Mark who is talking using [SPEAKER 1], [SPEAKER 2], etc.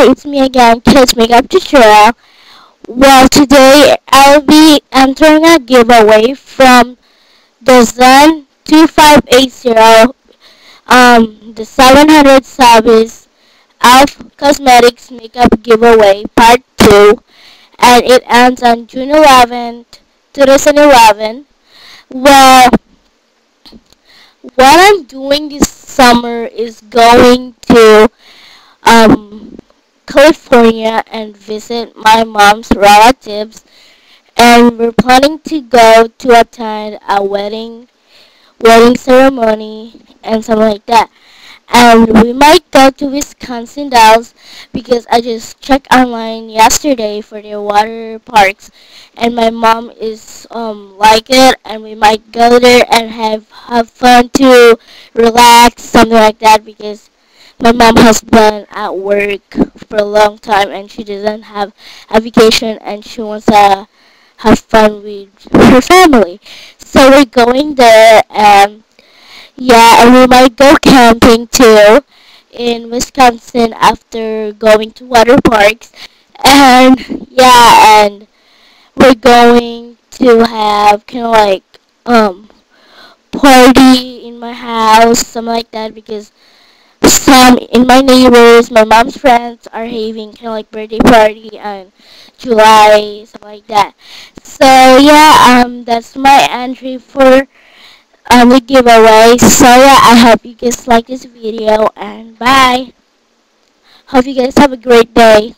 [SPEAKER 1] Hi, it's me again, Kids Makeup Tutorial. Well, today I'll be entering a giveaway from the Zen 2580, the 700 Subbies Elf Cosmetics Makeup Giveaway Part 2, and it ends on June 11th, 2011. Well, what I'm doing this summer is going to um, California and visit my mom's relatives, and we're planning to go to attend a wedding ceremony and something like that. And we might go to Wisconsin Dells because I just checked online yesterday for their water parks, and my mom is like it, and we might go there and have fun to relax, something like that, because my mom has been at work for a long time and she doesn't have a vacation and she wants to have fun with her family. So we're going there, and yeah, and we might go camping too in Wisconsin after going to water parks. And yeah, and we're going to have kind of like party in my house, something like that, because some in my neighbors, my mom's friends are having kind of like birthday party on July, something like that. So yeah, that's my entry for the giveaway. So yeah, I hope you guys like this video, and bye. Hope you guys have a great day.